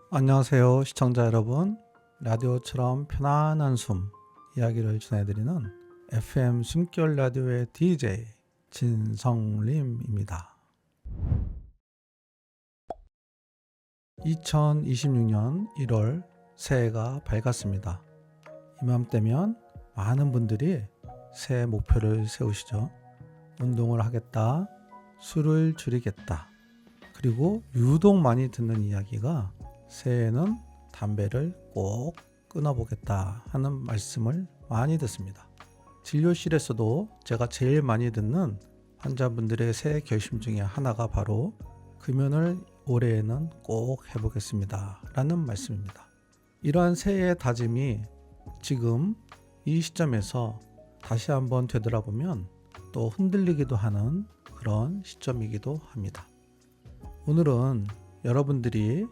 안녕하세요, 시청자 여러분. 라디오처럼 편안한 숨 이야기를 전해드리는 FM 숨결 라디오의 DJ 진성림입니다. 2026년 1월 새해가 밝았습니다. 이맘때면 많은 분들이 새해 목표를 세우시죠. 운동을 하겠다, 술을 줄이겠다. 그리고 유독 많이 듣는 이야기가 새해에는 담배를 꼭 끊어보겠다 하는 말씀을 많이 듣습니다. 진료실에서도 제가 제일 많이 듣는 환자분들의 새해 결심 중에 하나가 바로 금연을 올해에는 꼭 해보겠습니다 라는 말씀입니다. 이러한 새해의 다짐이 지금 이 시점에서 다시 한번 되돌아보면 또 흔들리기도 하는 그런 시점이기도 합니다. 오늘은 여러분들이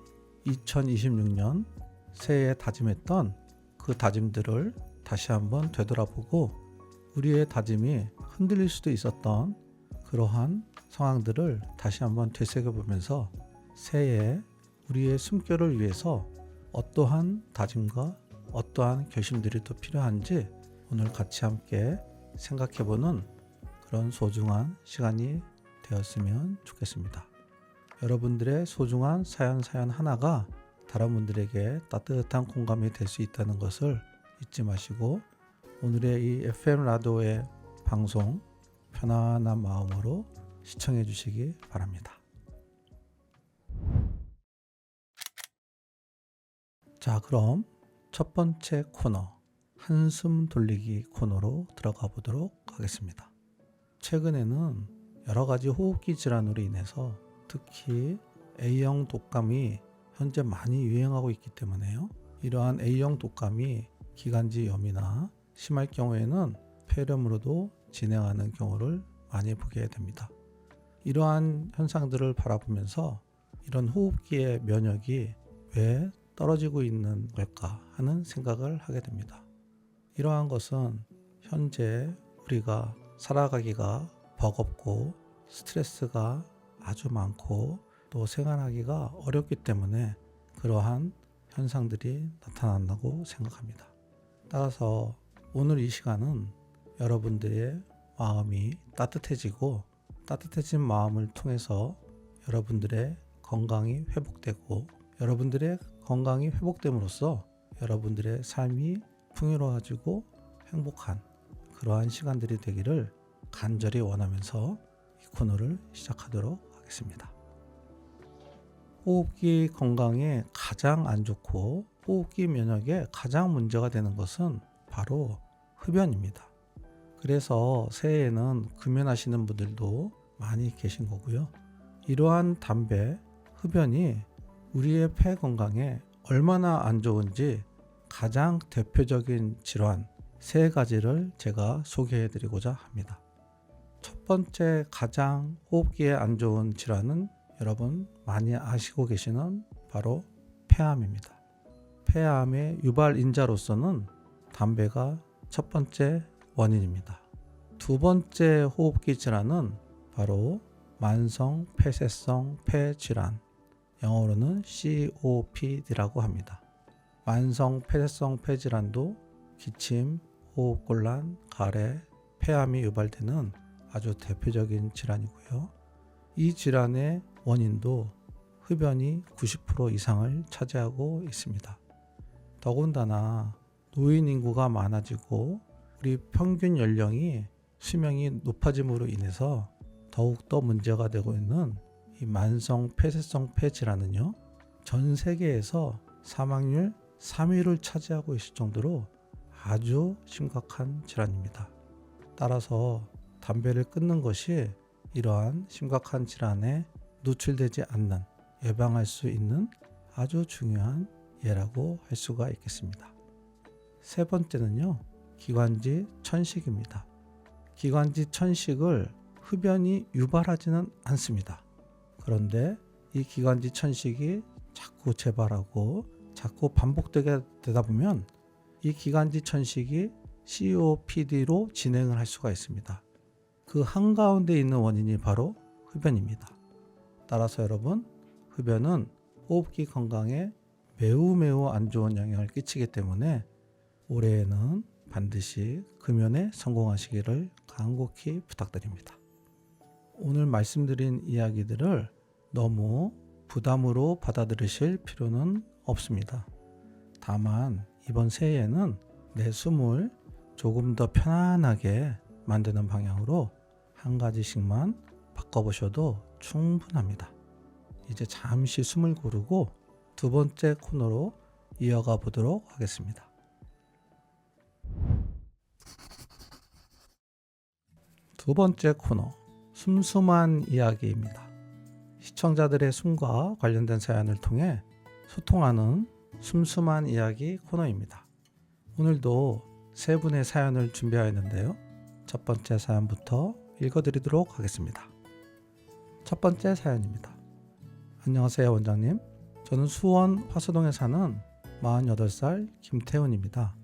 2026년 새해에 다짐했던 그 다짐들을 다시 한번 되돌아보고 우리의 다짐이 흔들릴 수도 있었던 그러한 상황들을 다시 한번 되새겨보면서 새해에 우리의 숨결을 위해서 어떠한 다짐과 어떠한 결심들이 또 필요한지 오늘 같이 함께 생각해보는 그런 소중한 시간이 되었으면 좋겠습니다. 여러분들의 소중한 사연 하나가 다른 분들에게 따뜻한 공감이 될 수 있다는 것을 잊지 마시고 오늘의 이 FM 라디오의 방송 편안한 마음으로 시청해 주시기 바랍니다. 자, 그럼 첫 번째 코너 한숨 돌리기 코너로 들어가 보도록 하겠습니다. 최근에는 여러 가지 호흡기 질환으로 인해서 특히 A형 독감이 현재 많이 유행하고 있기 때문에요. 이러한 A형 독감이 기관지염이나 심할 경우에는 폐렴으로도 진행하는 경우를 많이 보게 됩니다. 이러한 현상들을 바라보면서 이런 호흡기의 면역이 왜 떨어지고 있는 걸까 하는 생각을 하게 됩니다. 이러한 것은 현재 우리가 살아가기가 버겁고 스트레스가 아주 많고 또 생활하기가 어렵기 때문에 그러한 현상들이 나타난다고 생각합니다. 따라서 오늘 이 시간은 여러분들의 마음이 따뜻해지고 따뜻해진 마음을 통해서 여러분들의 건강이 회복되고 여러분들의 건강이 회복됨으로써 여러분들의 삶이 풍요로워지고 행복한 그러한 시간들이 되기를 간절히 원하면서 이 코너를 시작하도록 하겠습니다. 호흡기 건강에 가장 안 좋고 호흡기 면역에 가장 문제가 되는 것은 바로 흡연입니다. 그래서 새해에는 금연하시는 분들도 많이 계신 거고요. 이러한 담배, 흡연이 우리의 폐 건강에 얼마나 안 좋은지 가장 대표적인 질환 3가지를 제가 소개해 드리고자 합니다. 첫 번째 가장 호흡기에 안 좋은 질환은 여러분 많이 아시고 계시는 바로 폐암입니다. 폐암의 유발인자로서는 담배가 첫 번째 원인입니다. 두 번째 호흡기 질환은 바로 만성 폐쇄성 폐질환, 영어로는 COPD라고 합니다. 만성 폐쇄성 폐질환도 기침, 호흡곤란, 가래, 폐암이 유발되는 아주 대표적인 질환이고요. 이 질환의 원인도 흡연이 90% 이상을 차지하고 있습니다. 더군다나 노인 인구가 많아지고 우리 평균 연령이 수명이 높아짐으로 인해서 더욱더 문제가 되고 있는 이 만성 폐쇄성 폐질환은요, 전 세계에서 사망률 3위를 차지하고 있을 정도로 아주 심각한 질환입니다. 따라서 담배를 끊는 것이 이러한 심각한 질환에 노출되지 않는 예방할 수 있는 아주 중요한 예라고 할 수가 있겠습니다. 세 번째는요, 기관지 천식입니다. 기관지 천식을 흡연이 유발하지는 않습니다. 그런데 이 기관지 천식이 자꾸 재발하고 자꾸 반복되게 되다 보면 이 기관지 천식이 COPD로 진행을 할 수가 있습니다. 그 한가운데 있는 원인이 바로 흡연입니다. 따라서 여러분, 흡연은 호흡기 건강에 매우 안 좋은 영향을 끼치기 때문에 올해에는 반드시 금연에 성공하시기를 간곡히 부탁드립니다. 오늘 말씀드린 이야기들을 너무 부담으로 받아들이실 필요는 없습니다. 다만 이번 새해에는 내 숨을 조금 더 편안하게 만드는 방향으로 한 가지씩만 바꿔보셔도 충분합니다. 이제 잠시 숨을 고르고 두 번째 코너로 이어가 보도록 하겠습니다. 두 번째 코너, 숨숨한 이야기입니다. 시청자들의 숨과 관련된 사연을 통해 소통하는 숨숨한 이야기 코너입니다. 오늘도 세 분의 사연을 준비하였는데요. 첫 번째 사연부터 읽어드리도록 하겠습니다. 첫 번째 사연입니다. 안녕하세요 원장님. 저는 수원 화서동에 사는 48살 김태훈입니다.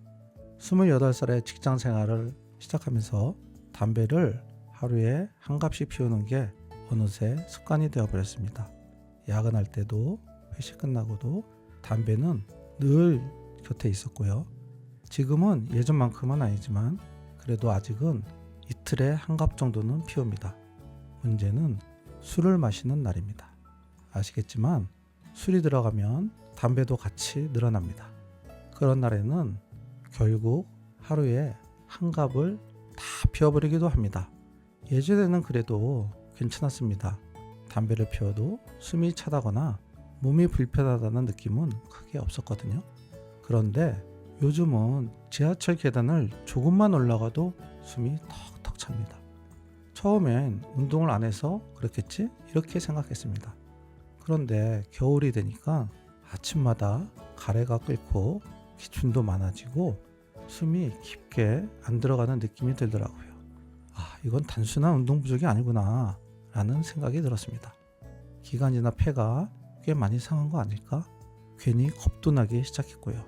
28살에 직장 생활을 시작하면서 담배를 하루에 한 갑씩 피우는 게 어느새 습관이 되어버렸습니다. 야근할 때도 회식 끝나고도 담배는 늘 곁에 있었고요. 지금은 예전만큼은 아니지만 그래도 아직은 이틀에 한 갑 정도는 피웁니다. 문제는 술을 마시는 날입니다. 아시겠지만 술이 들어가면 담배도 같이 늘어납니다. 그런 날에는 결국 하루에 한 갑을 다 피워버리기도 합니다. 예전에는 그래도 괜찮았습니다. 담배를 피워도 숨이 차다거나 몸이 불편하다는 느낌은 크게 없었거든요. 그런데 요즘은 지하철 계단을 조금만 올라가도 숨이 턱턱 찹니다. 처음엔 운동을 안 해서 그렇겠지? 이렇게 생각했습니다. 그런데 겨울이 되니까 아침마다 가래가 끓고 기침도 많아지고 숨이 깊게 안 들어가는 느낌이 들더라고요. 이건 단순한 운동 부족이 아니구나 라는 생각이 들었습니다. 기관지나 폐가 꽤 많이 상한 거 아닐까? 괜히 겁도 나기 시작했고요.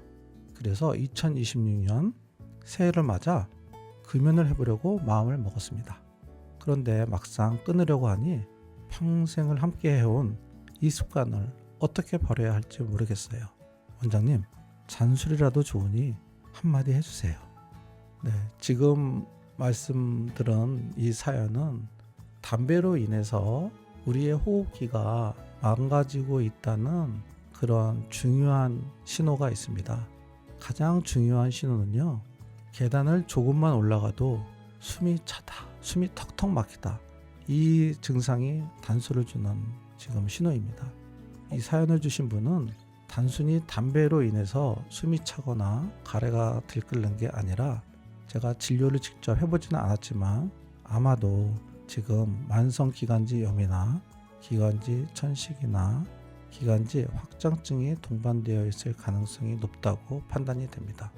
그래서 2026년 새해를 맞아 금연을 해보려고 마음을 먹었습니다. 그런데 막상 끊으려고 하니 평생을 함께 해온 이 습관을 어떻게 버려야 할지 모르겠어요. 원장님, 잔술이라도 좋으니 한마디 해주세요. 네, 지금 말씀드린 이 사연은 담배로 인해서 우리의 호흡기가 망가지고 있다는 그런 중요한 신호가 있습니다. 가장 중요한 신호는요, 계단을 조금만 올라가도 숨이 차다, 숨이 턱턱 막히다. 이 증상이 단수를 주는 지금 신호입니다. 이 사연을 주신 분은 단순히 담배로 인해서 숨이 차거나 가래가 들끓는 게 아니라 제가 진료를 직접 해보지는 않았지만 아마도 지금 만성기관지염이나 기관지 천식이나 기관지 확장증이 동반되어 있을 가능성이 높다고 판단이 됩니다.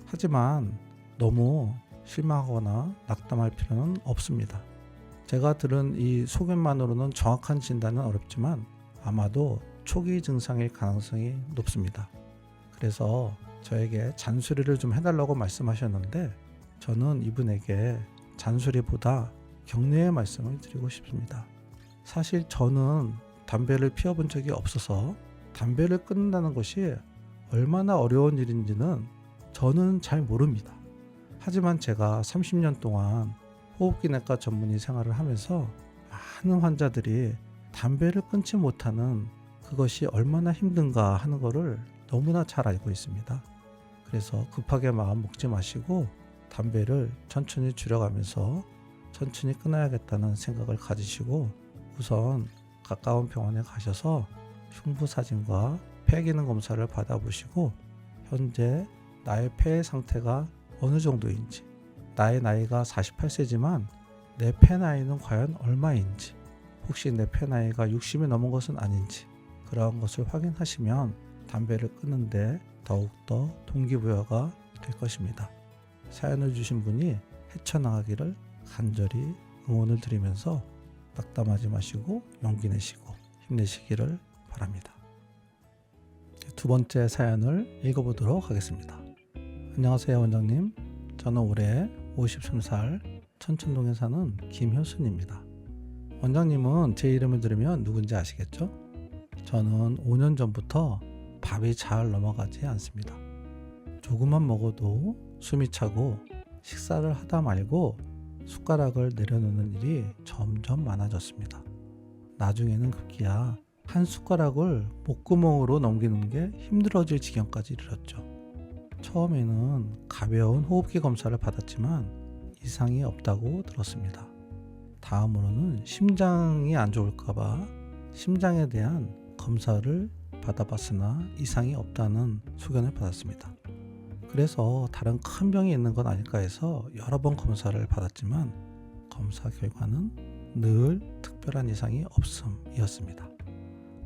하지만 너무 실망하거나 낙담할 필요는 없습니다. 제가 들은 이 소견만으로는 정확한 진단은 어렵지만 아마도 초기 증상일 가능성이 높습니다. 그래서 저에게 잔소리를 좀 해달라고 말씀하셨는데 저는 이분에게 잔소리보다 격려의 말씀을 드리고 싶습니다. 사실 저는 담배를 피워본 적이 없어서 담배를 끊는다는 것이 얼마나 어려운 일인지는 저는 잘 모릅니다. 하지만 제가 30년 동안 호흡기내과 전문의 생활을 하면서 많은 환자들이 담배를 끊지 못하는 그것이 얼마나 힘든가 하는 것을 너무나 잘 알고 있습니다. 그래서 급하게 마음 먹지 마시고 담배를 천천히 줄여가면서 천천히 끊어야겠다는 생각을 가지시고 우선 가까운 병원에 가셔서 흉부 사진과 폐 기능 검사를 받아보시고 현재 나의 폐의 상태가 어느 정도인지, 나의 나이가 48세지만 내 폐 나이는 과연 얼마인지, 혹시 내 폐 나이가 60이 넘은 것은 아닌지 그러한 것을 확인하시면 담배를 끊는데 더욱더 동기부여가 될 것입니다. 사연을 주신 분이 헤쳐나가기를 간절히 응원을 드리면서 낙담하지 마시고 용기 내시고 힘내시기를 바랍니다. 두 번째 사연을 읽어보도록 하겠습니다. 안녕하세요 원장님. 저는 올해 53살 천천동에 사는 김효순입니다. 원장님은 제 이름을 들으면 누군지 아시겠죠? 저는 5년 전부터 밥이 잘 넘어가지 않습니다. 조금만 먹어도 숨이 차고 식사를 하다 말고 숟가락을 내려놓는 일이 점점 많아졌습니다. 나중에는 급기야 한 숟가락을 목구멍으로 넘기는 게 힘들어질 지경까지 이르렀죠. 처음에는 가벼운 호흡기 검사를 받았지만 이상이 없다고 들었습니다. 다음으로는 심장이 안 좋을까봐 심장에 대한 검사를 받아봤으나 이상이 없다는 소견을 받았습니다. 그래서 다른 큰 병이 있는 건 아닐까 해서 여러 번 검사를 받았지만 검사 결과는 늘 특별한 이상이 없음이었습니다.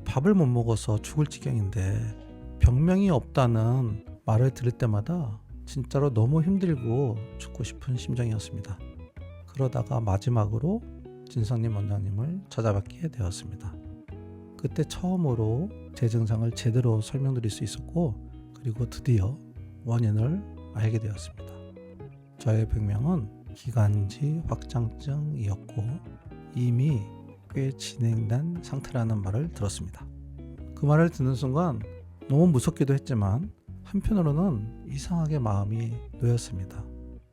밥을 못 먹어서 죽을 지경인데 병명이 없다는 말을 들을 때마다 진짜로 너무 힘들고 죽고 싶은 심정이었습니다. 그러다가 마지막으로 진성님 원장님을 찾아뵙게 되었습니다. 그때 처음으로 제 증상을 제대로 설명드릴 수 있었고, 그리고 드디어 원인을 알게 되었습니다. 저의 병명은 기관지 확장증이었고 이미 꽤 진행된 상태라는 말을 들었습니다. 그 말을 듣는 순간 너무 무섭기도 했지만 한편으로는 이상하게 마음이 놓였습니다.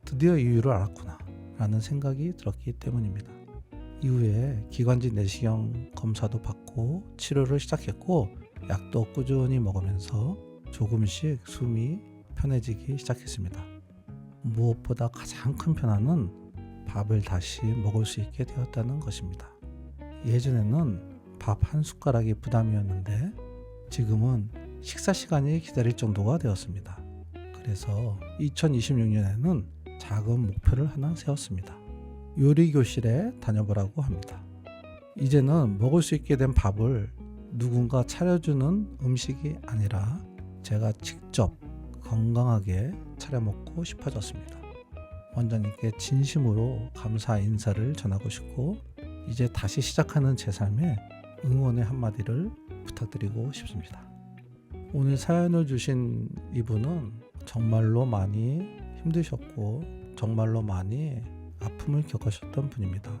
드디어 이유를 알았구나 라는 생각이 들었기 때문입니다. 이후에 기관지 내시경 검사도 받고 치료를 시작했고 약도 꾸준히 먹으면서 조금씩 숨이 편해지기 시작했습니다. 무엇보다 가장 큰 변화는 밥을 다시 먹을 수 있게 되었다는 것입니다. 예전에는 밥 한 숟가락이 부담이었는데 지금은 식사 시간이 기다릴 정도가 되었습니다. 그래서 2026년에는 작은 목표를 하나 세웠습니다. 요리 교실에 다녀보라고 합니다. 이제는 먹을 수 있게 된 밥을 누군가 차려주는 음식이 아니라 제가 직접 건강하게 차려 먹고 싶어졌습니다. 원장님께 진심으로 감사 인사를 전하고 싶고 이제 다시 시작하는 제 삶에 응원의 한마디를 부탁드리고 싶습니다. 오늘 사연을 주신 이분은 정말로 많이 힘드셨고 정말로 많이 아픔을 겪으셨던 분입니다.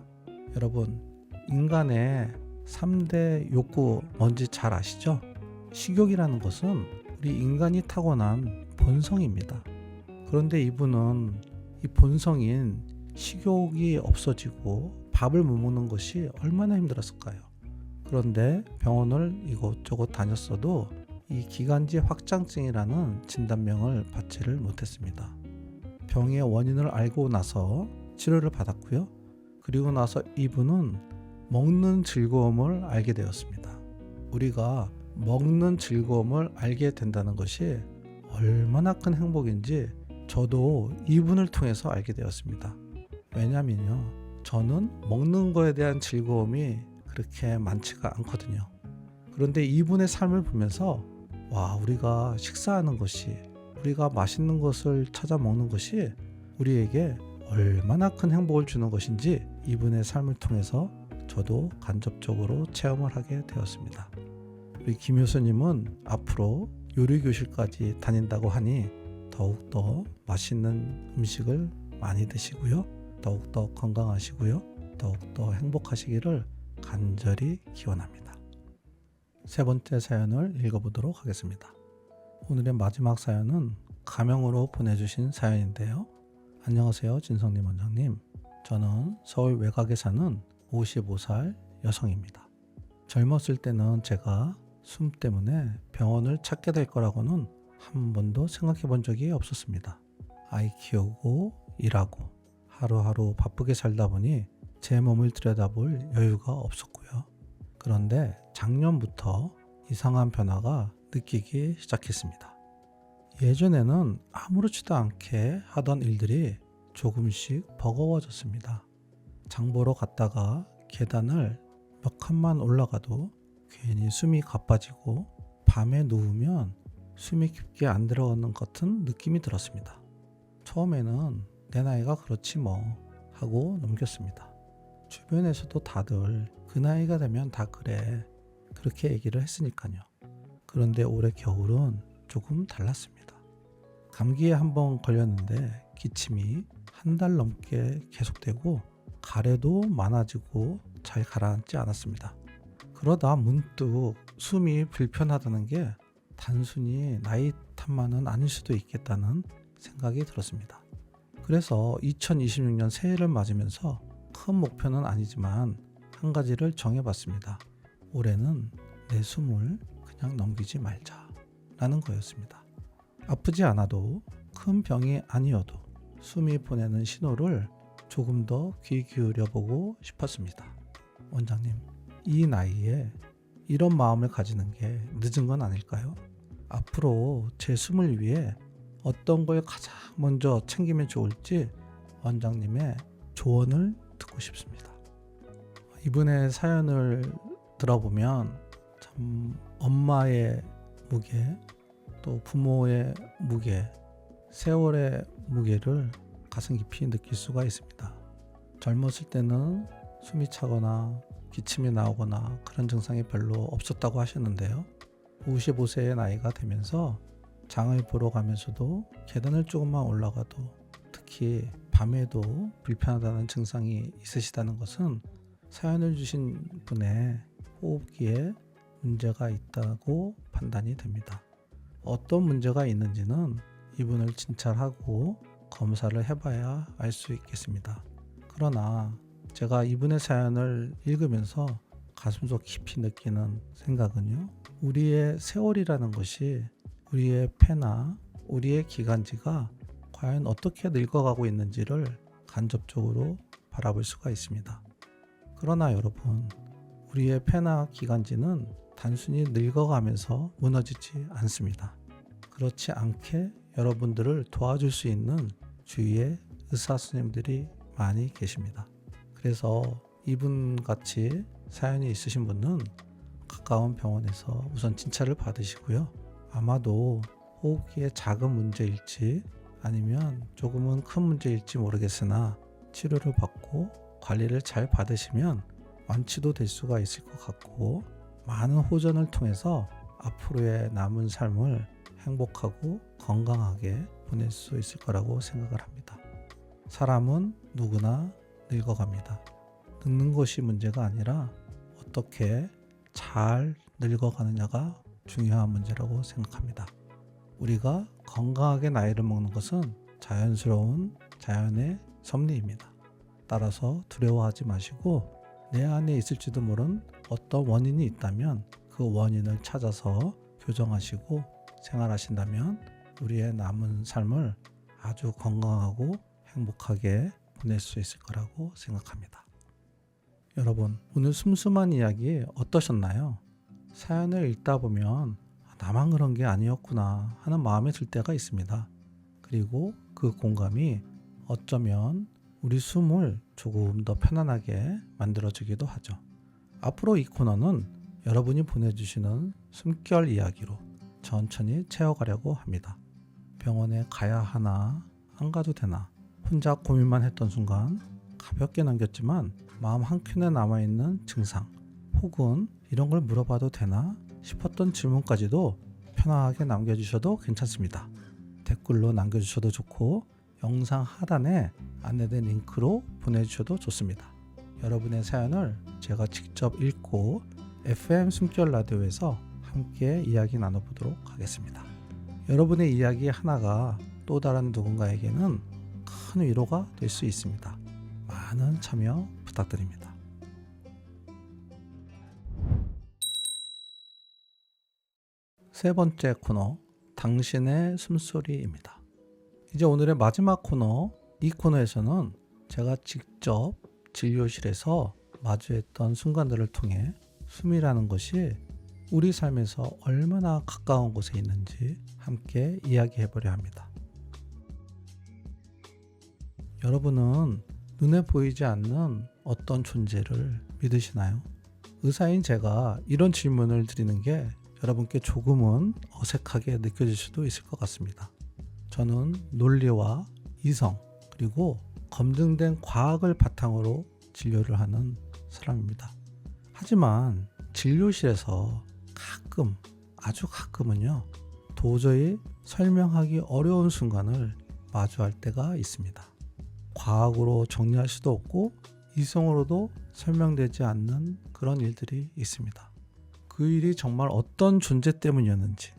여러분, 인간의 3대 욕구 뭔지 잘 아시죠? 식욕이라는 것은 우리 인간이 타고난 본성입니다. 그런데 이분은 이 본성인 식욕이 없어지고 밥을 못 먹는 것이 얼마나 힘들었을까요? 그런데 병원을 이곳저곳 다녔어도 이 기관지 확장증이라는 진단명을 받지를 못했습니다. 병의 원인을 알고 나서 치료를 받았고요. 그리고 나서 이분은 먹는 즐거움을 알게 되었습니다. 우리가 먹는 즐거움을 알게 된다는 것이 얼마나 큰 행복인지 저도 이분을 통해서 알게 되었습니다. 왜냐면요, 저는 먹는 거에 대한 즐거움이 그렇게 많지가 않거든요. 그런데 이분의 삶을 보면서 와, 우리가 식사하는 것이, 우리가 맛있는 것을 찾아 먹는 것이 우리에게 얼마나 큰 행복을 주는 것인지 이분의 삶을 통해서 저도 간접적으로 체험을 하게 되었습니다. 우리 김 교수님은 앞으로 요리교실까지 다닌다고 하니 더욱더 맛있는 음식을 많이 드시고요. 더욱더 건강하시고요. 더욱더 행복하시기를 간절히 기원합니다. 세 번째 사연을 읽어보도록 하겠습니다. 오늘의 마지막 사연은 가명으로 보내주신 사연인데요. 안녕하세요, 진성님 원장님. 저는 서울 외곽에 사는 55살 여성입니다. 젊었을 때는 제가 숨 때문에 병원을 찾게 될 거라고는 한 번도 생각해 본 적이 없었습니다. 아이 키우고 일하고 하루하루 바쁘게 살다 보니 제 몸을 들여다볼 여유가 없었고요. 그런데 작년부터 이상한 변화가 느끼기 시작했습니다. 예전에는 아무렇지도 않게 하던 일들이 조금씩 버거워졌습니다. 장 보러 갔다가 계단을 몇 칸만 올라가도 괜히 숨이 가빠지고 밤에 누우면 숨이 깊게 안 들어오는 것 같은 느낌이 들었습니다. 처음에는 내 나이가 그렇지 뭐 하고 넘겼습니다. 주변에서도 다들 그 나이가 되면 다 그래, 그렇게 얘기를 했으니까요. 그런데 올해 겨울은 조금 달랐습니다. 감기에 한번 걸렸는데 기침이 한 달 넘게 계속되고 가래도 많아지고 잘 가라앉지 않았습니다. 그러다 문득 숨이 불편하다는 게 단순히 나이 탓만은 아닐 수도 있겠다는 생각이 들었습니다. 그래서 2026년 새해를 맞으면서 큰 목표는 아니지만 한 가지를 정해봤습니다. 올해는 내 숨을 그냥 넘기지 말자 라는 거였습니다. 아프지 않아도 큰 병이 아니어도 숨이 보내는 신호를 조금 더 귀 기울여보고 싶었습니다. 원장님, 이 나이에 이런 마음을 가지는 게 늦은 건 아닐까요? 앞으로 제 숨을 위해 어떤 걸 가장 먼저 챙기면 좋을지 원장님의 조언을 듣고 싶습니다. 이분의 사연을 들어보면 참 엄마의 무게, 또 부모의 무게, 세월의 무게를 가슴 깊이 느낄 수가 있습니다. 젊었을 때는 숨이 차거나 기침이 나오거나 그런 증상이 별로 없었다고 하셨는데요. 55세의 나이가 되면서 장을 보러 가면서도 계단을 조금만 올라가도 특히 밤에도 불편하다는 증상이 있으시다는 것은 사연을 주신 분의 호흡기에 문제가 있다고 판단이 됩니다. 어떤 문제가 있는지는 이분을 진찰하고 검사를 해봐야 알 수 있겠습니다. 그러나 제가 이분의 사연을 읽으면서 가슴속 깊이 느끼는 생각은요. 우리의 세월이라는 것이 우리의 폐나 우리의 기관지가 과연 어떻게 늙어가고 있는지를 간접적으로 바라볼 수가 있습니다. 그러나 여러분, 우리의 폐나 기관지는 단순히 늙어가면서 무너지지 않습니다. 그렇지 않게 여러분들을 도와줄 수 있는 주위에 의사 선생님들이 많이 계십니다. 그래서 이분같이 사연이 있으신 분은 가까운 병원에서 우선 진찰을 받으시고요. 아마도 호흡기의 작은 문제일지 아니면 조금은 큰 문제일지 모르겠으나 치료를 받고 관리를 잘 받으시면 완치도 될 수가 있을 것 같고, 많은 호전을 통해서 앞으로의 남은 삶을 행복하고 건강하게 보낼 수 있을 거라고 생각을 합니다. 사람은 누구나 늙어갑니다. 늙는 것이 문제가 아니라 어떻게 잘 늙어가느냐가 중요한 문제라고 생각합니다. 우리가 건강하게 나이를 먹는 것은 자연스러운 자연의 섭리입니다. 따라서 두려워하지 마시고 내 안에 있을지도 모른 어떤 원인이 있다면 그 원인을 찾아서 교정하시고 생활하신다면 우리의 남은 삶을 아주 건강하고 행복하게 보낼 수 있을 거라고 생각합니다. 여러분, 오늘 슴슴한 이야기 어떠셨나요? 사연을 읽다 보면 나만 그런 게 아니었구나 하는 마음이 들 때가 있습니다. 그리고 그 공감이 어쩌면 우리 숨을 조금 더 편안하게 만들어주기도 하죠. 앞으로 이 코너는 여러분이 보내주시는 숨결 이야기로 천천히 채워가려고 합니다. 병원에 가야 하나, 안 가도 되나, 혼자 고민만 했던 순간 가볍게 남겼지만 마음 한켠에 남아있는 증상 혹은 이런 걸 물어봐도 되나 싶었던 질문까지도 편하게 남겨주셔도 괜찮습니다. 댓글로 남겨주셔도 좋고 영상 하단에 안내된 링크로 보내주셔도 좋습니다. 여러분의 사연을 제가 직접 읽고 FM 숨결 라디오에서 함께 이야기 나눠보도록 하겠습니다. 여러분의 이야기 하나가 또 다른 누군가에게는 큰 위로가 될 수 있습니다. 많은 참여 부탁드립니다. 세 번째 코너, 당신의 숨소리입니다. 이제 오늘의 마지막 코너, 이 코너에서는 제가 직접 진료실에서 마주했던 순간들을 통해 숨이라는 것이 우리 삶에서 얼마나 가까운 곳에 있는지 함께 이야기해보려 합니다. 여러분은 눈에 보이지 않는 어떤 존재를 믿으시나요? 의사인 제가 이런 질문을 드리는 게 여러분께 조금은 어색하게 느껴질 수도 있을 것 같습니다. 저는 논리와 이성 그리고 검증된 과학을 바탕으로 진료를 하는 사람입니다. 하지만 진료실에서 가끔, 아주 가끔은요, 도저히 설명하기 어려운 순간을 마주할 때가 있습니다. 과학으로 정리할 수도 없고 이성으로도 설명되지 않는 그런 일들이 있습니다. 그 일이 정말 어떤 존재 때문이었는지,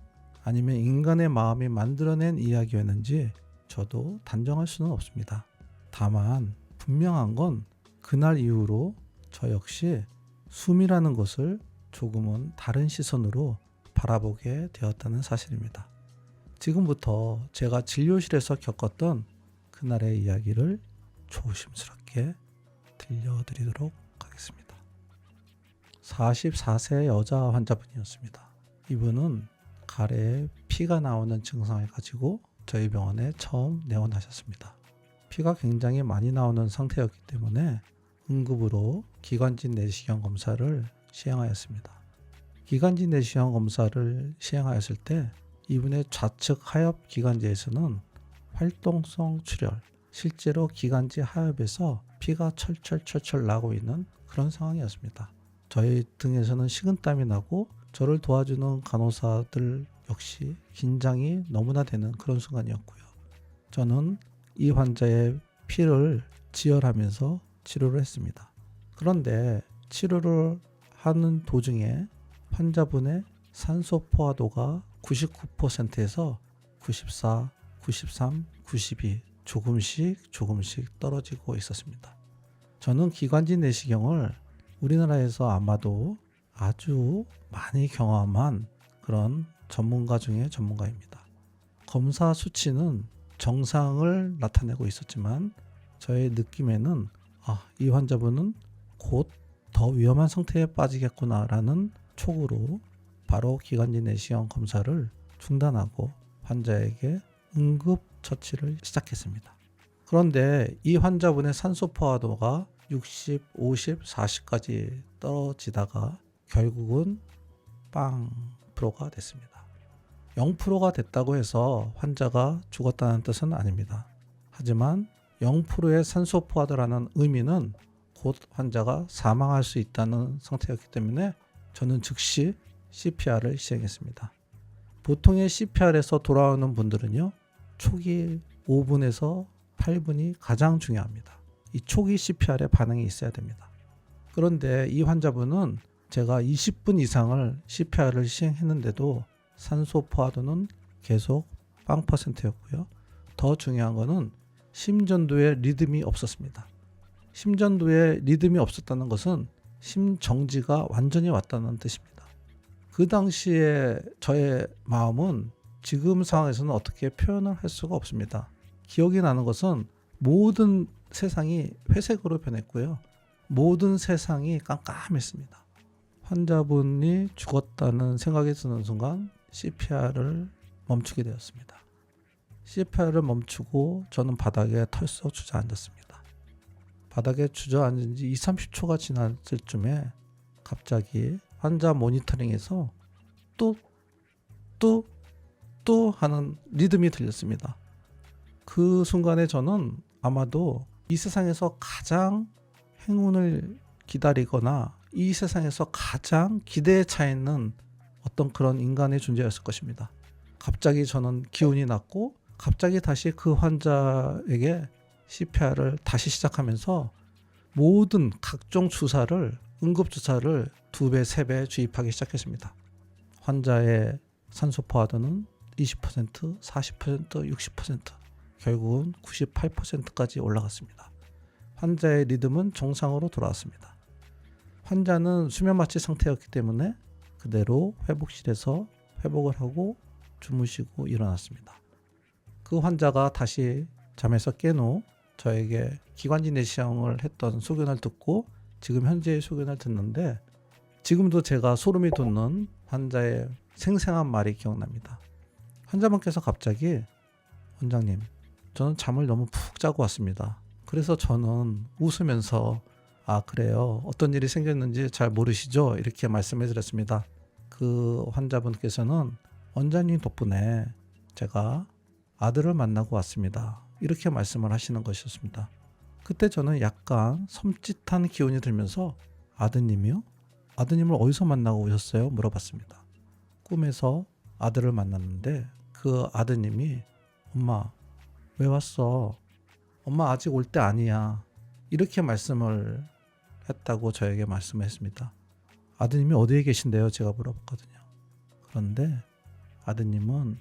아니면 인간의 마음이 만들어낸 이야기였는지 저도 단정할 수는 없습니다. 다만 분명한 건 그날 이후로 저 역시 숨이라는 것을 조금은 다른 시선으로 바라보게 되었다는 사실입니다. 지금부터 제가 진료실에서 겪었던 그날의 이야기를 조심스럽게 들려드리도록 하겠습니다. 44세 여자 환자분이었습니다. 이분은 가래에 피가 나오는 증상을 가지고 저희 병원에 처음 내원하셨습니다. 피가 굉장히 많이 나오는 상태였기 때문에 응급으로 기관지 내시경 검사를 시행하였습니다. 기관지 내시경 검사를 시행하였을 때 이분의 좌측 하엽 기관지에서는 활동성 출혈, 실제로 기관지 하엽에서 피가 철철철철 나고 있는 그런 상황이었습니다. 저희 등에서는 식은땀이 나고 저를 도와주는 간호사들 역시 긴장이 너무나 되는 그런 순간이었고요. 저는 이 환자의 피를 지혈하면서 치료를 했습니다. 그런데 치료를 하는 도중에 환자분의 산소 포화도가 99%에서 94, 93, 92 조금씩 떨어지고 있었습니다. 저는 기관지 내시경을 우리나라에서 아마도 아주 많이 경험한 그런 전문가 중에 전문가입니다. 검사 수치는 정상을 나타내고 있었지만 저의 느낌에는 이 환자분은 곧 더 위험한 상태에 빠지겠구나라는 촉으로 바로 기관지 내시경 검사를 중단하고 환자에게 응급 처치를 시작했습니다. 그런데 이 환자분의 산소 포화도가 60, 50, 40까지 떨어지다가 결국은 0%가 됐습니다. 0%가 됐다고 해서 환자가 죽었다는 뜻은 아닙니다. 하지만 0%의 산소 포화도라는 의미는 곧 환자가 사망할 수 있다는 상태였기 때문에 저는 즉시 CPR을 시행했습니다. 보통의 CPR에서 돌아오는 분들은요, 초기 5분에서 8분이 가장 중요합니다. 이 초기 CPR에 반응이 있어야 됩니다. 그런데 이 환자분은 제가 20분 이상을 CPR을 시행했는데도 산소 포화도는 계속 0%였고요. 더 중요한 것은 심전도에 리듬이 없었습니다. 심전도에 리듬이 없었다는 것은 심정지가 완전히 왔다는 뜻입니다. 그 당시에 저의 마음은 지금 상황에서는 어떻게 표현을 할 수가 없습니다. 기억이 나는 것은 모든 세상이 회색으로 변했고요. 모든 세상이 깜깜했습니다. 환자분이 죽었다는 생각이 드는 순간 CPR을 멈추게 되었습니다. CPR을 멈추고 저는 바닥에 털썩 주저앉았습니다. 바닥에 주저앉은 지 20-30초가 지났을 쯤에 갑자기 환자 모니터링에서 또 하는 리듬이 들렸습니다. 그 순간에 저는 아마도 이 세상에서 가장 행운을 기다리거나 이 세상에서 가장 기대에 차 있는 어떤 그런 인간의 존재였을 것입니다. 갑자기 저는 기운이 났고 갑자기 다시 그 환자에게 CPR을 다시 시작하면서 모든 각종 주사를 응급주사를 2배, 3배 주입하기 시작했습니다. 환자의 산소 포화도는 20%, 40%, 60%, 결국은 98%까지 올라갔습니다. 환자의 리듬은 정상으로 돌아왔습니다. 환자는 수면 마취 상태였기 때문에 그대로 회복실에서 회복을 하고 주무시고 일어났습니다. 그 환자가 다시 잠에서 깬 후 저에게 기관지 내시경을 했던 소견을 듣고 지금 현재의 소견을 듣는데 지금도 제가 소름이 돋는 환자의 생생한 말이 기억납니다. 환자분께서 갑자기 원장님, 저는 잠을 너무 푹 자고 왔습니다. 그래서 저는 웃으면서 그래요. 어떤 일이 생겼는지 잘 모르시죠? 이렇게 말씀해 드렸습니다. 그 환자분께서는 원장님 덕분에 제가 아들을 만나고 왔습니다. 이렇게 말씀을 하시는 것이었습니다. 그때 저는 약간 섬찟한 기운이 들면서 아드님이요? 아드님을 어디서 만나고 오셨어요? 물어봤습니다. 꿈에서 아들을 만났는데 그 아드님이 엄마 왜 왔어? 엄마 아직 올 때 아니야. 이렇게 말씀을 했다고 저에게 말씀했습니다. 아드님이 어디에 계신데요? 제가 물어봤거든요. 그런데 아드님은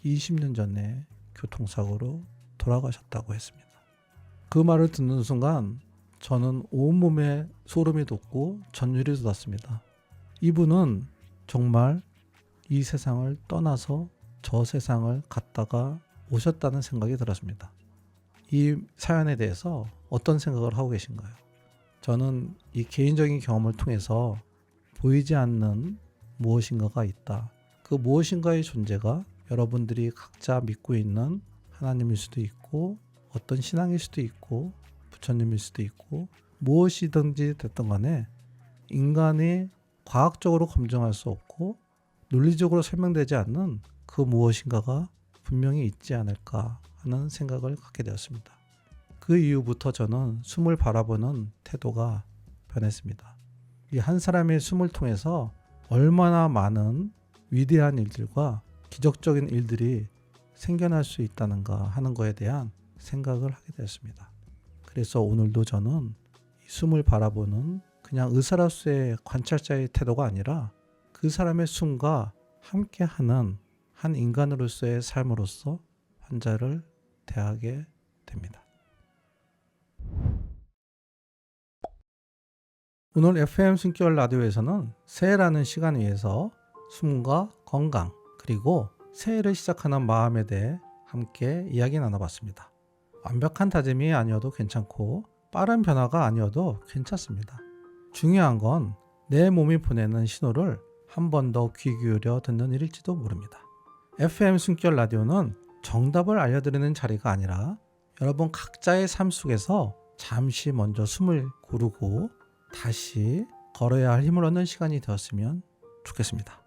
20년 전에 교통사고로 돌아가셨다고 했습니다. 그 말을 듣는 순간 저는 온몸에 소름이 돋고 전율이 돋았습니다. 이분은 정말 이 세상을 떠나서 저 세상을 갔다가 오셨다는 생각이 들었습니다. 이 사연에 대해서 어떤 생각을 하고 계신가요? 저는 이 개인적인 경험을 통해서 보이지 않는 무엇인가가 있다. 그 무엇인가의 존재가 여러분들이 각자 믿고 있는 하나님일 수도 있고 어떤 신앙일 수도 있고 부처님일 수도 있고 무엇이든지 됐든 간에 인간이 과학적으로 검증할 수 없고 논리적으로 설명되지 않는 그 무엇인가가 분명히 있지 않을까 하는 생각을 갖게 되었습니다. 그 이후부터 저는 숨을 바라보는 태도가 변했습니다. 이 한 사람의 숨을 통해서 얼마나 많은 위대한 일들과 기적적인 일들이 생겨날 수 있다는가 하는 것에 대한 생각을 하게 되었습니다. 그래서 오늘도 저는 이 숨을 바라보는 그냥 의사로서의 관찰자의 태도가 아니라 그 사람의 숨과 함께하는 한 인간으로서의 삶으로서 환자를 대하게 됩니다. 오늘 FM 숨결 라디오에서는 새해라는 시간 위에서 숨과 건강 그리고 새해를 시작하는 마음에 대해 함께 이야기 나눠봤습니다. 완벽한 다짐이 아니어도 괜찮고 빠른 변화가 아니어도 괜찮습니다. 중요한 건 내 몸이 보내는 신호를 한 번 더 귀 기울여 듣는 일일지도 모릅니다. FM 숨결 라디오는 정답을 알려드리는 자리가 아니라 여러분 각자의 삶 속에서 잠시 먼저 숨을 고르고 다시 걸어야 할 힘을 얻는 시간이 되었으면 좋겠습니다.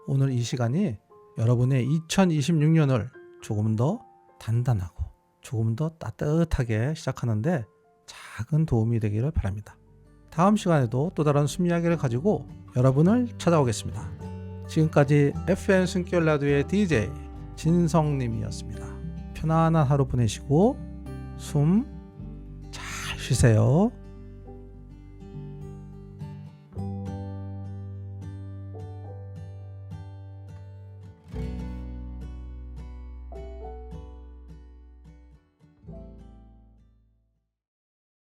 오늘 이 시간이 여러분의 2026년을 조금 더 단단하고 조금 더 따뜻하게 시작하는데 작은 도움이 되기를 바랍니다. 다음 시간에도 또 다른 숨 이야기를 가지고 여러분을 찾아오겠습니다. 지금까지 FM 숨결 라디오의 DJ 진성님이었습니다. 편안한 하루 보내시고 숨 잘 쉬세요.